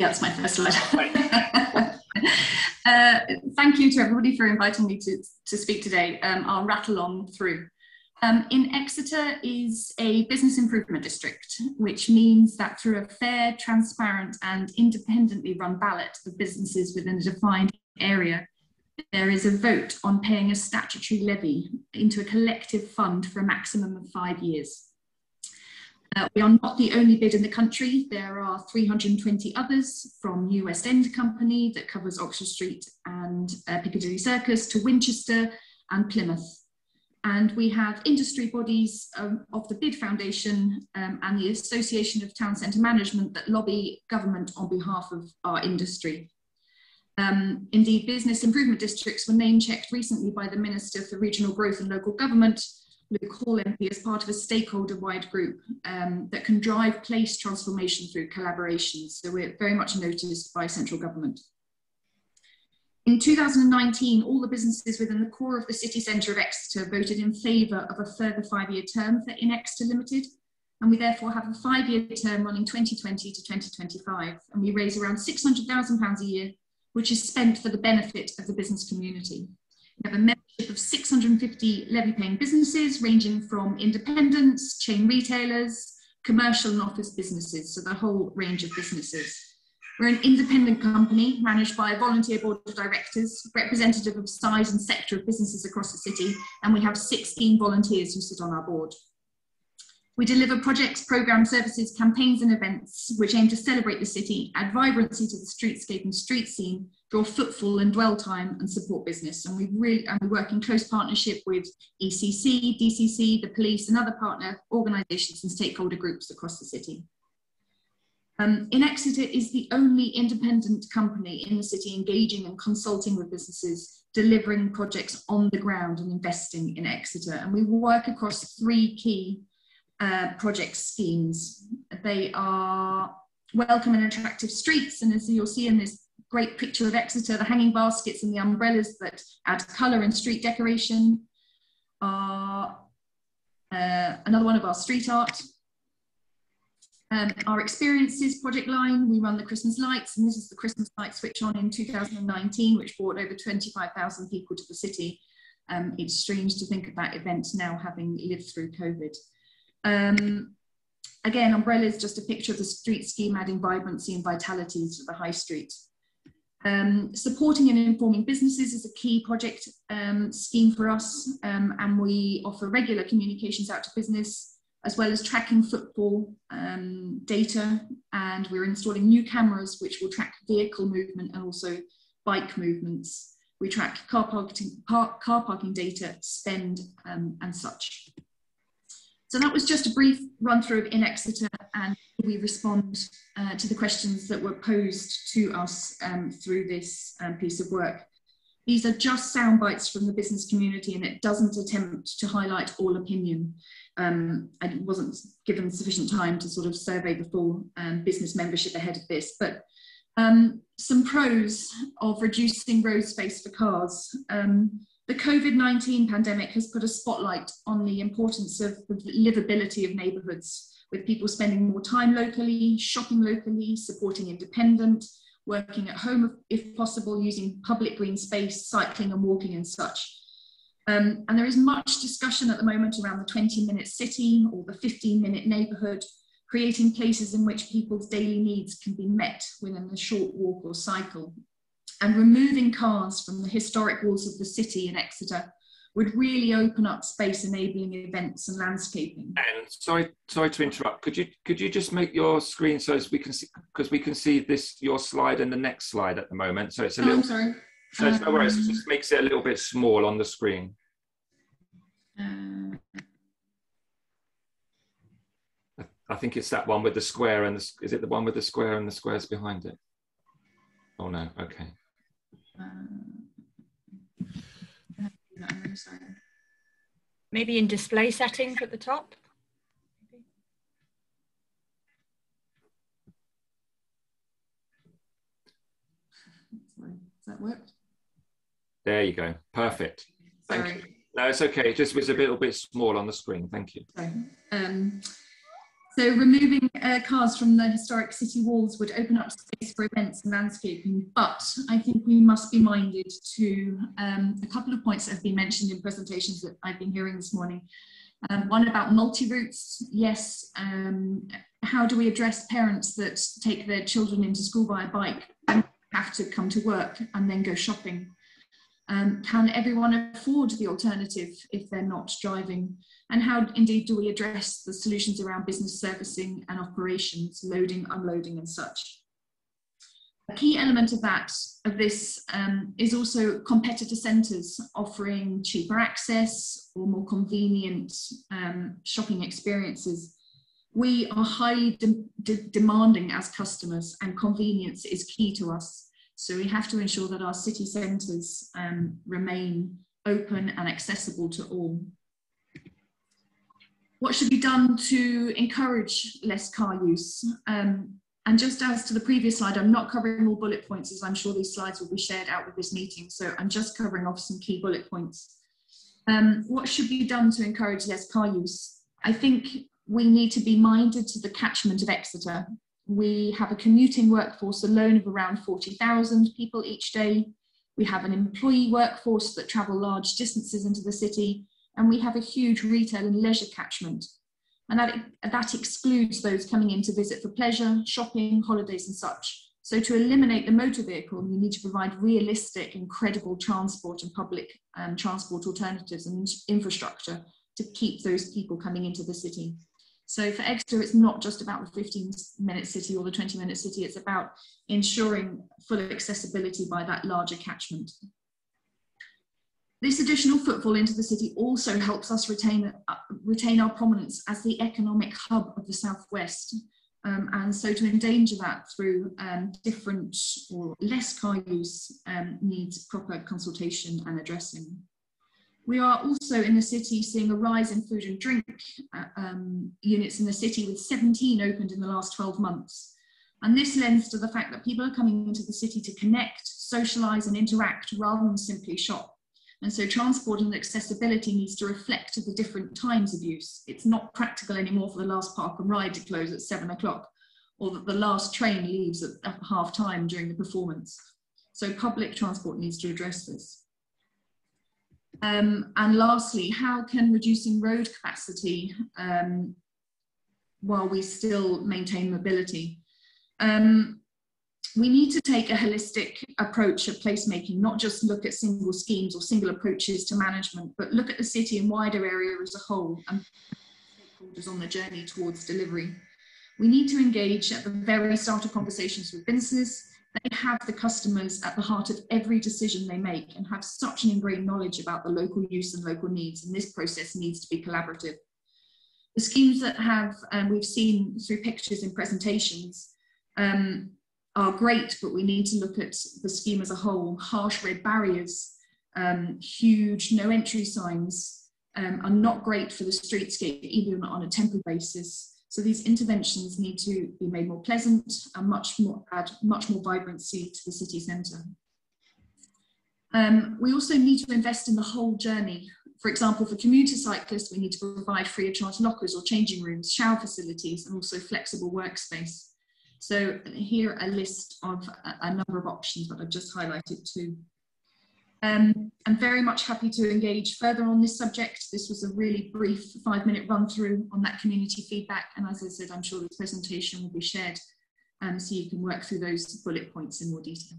Yeah, that's my first slide. Thank you to everybody for inviting me to speak today. I'll rattle on through. Inexeter is a business improvement district, which means that through a fair, transparent and independently run ballot of businesses within a defined area, there is a vote on paying a statutory levy into a collective fund for a maximum of 5 years. We are not the only bid in the country. There are 320 others, from New West End Company that covers Oxford Street and Piccadilly Circus to Winchester and Plymouth. And we have industry bodies of the Bid Foundation and the Association of Town Centre Management that lobby government on behalf of our industry. Indeed, business improvement districts were name-checked recently by the Minister for Regional Growth and Local Government, Luke Hall MP, as part of a stakeholder-wide group that can drive place transformation through collaboration. So we're very much noticed by central government. In 2019, all the businesses within the core of the city centre of Exeter voted in favour of a further 5-year term for Inexeter Limited, and we therefore have a 5-year term running 2020 to 2025, and we raise around £600,000 a year, which is spent for the benefit of the business community. We have a membership of 650 levy-paying businesses, ranging from independents, chain retailers, commercial and office businesses, so the whole range of businesses. We're an independent company managed by a volunteer board of directors, representative of size and sector of businesses across the city, and we have 16 volunteers who sit on our board. We deliver projects, programmes, services, campaigns and events which aim to celebrate the city, add vibrancy to the streetscape and street scene, draw footfall and dwell time and support business. And we work in close partnership with ECC, DCC, the police and other partner organisations and stakeholder groups across the city. Inexeter is the only independent company in the city engaging and consulting with businesses, delivering projects on the ground and investing in Exeter. And we work across 3 key project schemes. They are welcome and attractive streets, and as you'll see in this great picture of Exeter, the hanging baskets and the umbrellas that add colour and street decoration are another one of our street art. Our experiences project line, we run the Christmas lights, and this is the Christmas light switch on in 2019, which brought over 25,000 people to the city. It's strange to think of that event now having lived through COVID. Again, umbrella is just a picture of the street scheme adding vibrancy and vitality to the high street. Supporting and informing businesses is a key project scheme for us, and we offer regular communications out to business, as well as tracking footfall data, and we're installing new cameras which will track vehicle movement and also bike movements. We track car parking data, spend and such. So that was just a brief run through of Inexeter, and we respond to the questions that were posed to us through this piece of work. These are just sound bites from the business community, and it doesn't attempt to highlight all opinion. I wasn't given sufficient time to sort of survey the full business membership ahead of this, but some pros of reducing road space for cars. The COVID-19 pandemic has put a spotlight on the importance of the livability of neighbourhoods, with people spending more time locally, shopping locally, supporting independent, working at home if possible, using public green space, cycling and walking and such. And there is much discussion at the moment around the 20-minute city or the 15-minute neighbourhood, creating places in which people's daily needs can be met within a short walk or cycle. And removing cars from the historic walls of the city in Exeter would really open up space, enabling events and landscaping. And sorry to interrupt. Could you just make your screen so as we can see, because we can see this, your slide and the next slide at the moment. So it's a little. I'm sorry. So it's no worries. It just makes it a little bit small on the screen. I think it's that one with the square and the, is it the one with the square and the squares behind it? Oh no. Okay. I'm sorry. Maybe in display settings at the top. Sorry. Does that work? There you go. Perfect. Thank you. No, it's okay. It just was a little bit small on the screen. Thank you. Sorry. So removing cars from the historic city walls would open up space for events and landscaping, but I think we must be minded to a couple of points that have been mentioned in presentations that I've been hearing this morning. One about multi-routes, yes. How do we address parents that take their children into school by a bike and have to come to work and then go shopping? Can everyone afford the alternative if they're not driving? And how indeed do we address the solutions around business servicing and operations, loading, unloading and such? A key element of this is also competitor centres offering cheaper access or more convenient shopping experiences. We are highly demanding as customers, and convenience is key to us. So we have to ensure that our city centres remain open and accessible to all. What should be done to encourage less car use? And just as to the previous slide, I'm not covering all bullet points, as I'm sure these slides will be shared out with this meeting. So I'm just covering off some key bullet points. What should be done to encourage less car use? I think we need to be minded to the catchment of Exeter. We have a commuting workforce alone of around 40,000 people each day. We have an employee workforce that travel large distances into the city, and we have a huge retail and leisure catchment. And that excludes those coming in to visit for pleasure, shopping, holidays and such. So to eliminate the motor vehicle, we need to provide realistic and credible transport and public transport alternatives and infrastructure to keep those people coming into the city. So for Exeter, it's not just about the 15-minute city or the 20-minute city, it's about ensuring full accessibility by that larger catchment. This additional footfall into the city also helps us retain our prominence as the economic hub of the Southwest. And so to endanger that through different or less car use needs proper consultation and addressing. We are also in the city seeing a rise in food and drink units in the city, with 17 opened in the last 12 months. And this lends to the fact that people are coming into the city to connect, socialise and interact rather than simply shop. And so transport and accessibility needs to reflect the different times of use. It's not practical anymore for the last park and ride to close at 7 o'clock, or that the last train leaves at half time during the performance. So public transport needs to address this. And lastly, how can reducing road capacity while we still maintain mobility? We need to take a holistic approach of placemaking, not just look at single schemes or single approaches to management, but look at the city and wider area as a whole and stakeholders on the journey towards delivery. We need to engage at the very start of conversations with business. They have the customers at the heart of every decision they make and have such an ingrained knowledge about the local use and local needs, and this process needs to be collaborative. The schemes that we've seen through pictures and presentations are great, but we need to look at the scheme as a whole. Harsh red barriers, huge no entry signs are not great for the streetscape, even on a temporary basis. So these interventions need to be made more pleasant and add much more vibrancy to the city centre. We also need to invest in the whole journey. For example, for commuter cyclists, we need to provide free of charge lockers or changing rooms, shower facilities, and also flexible workspace. So here a list of a number of options that I've just highlighted too. I'm very much happy to engage further on this subject. This was a really brief 5-minute run through on that community feedback. And as I said, I'm sure this presentation will be shared so you can work through those bullet points in more detail.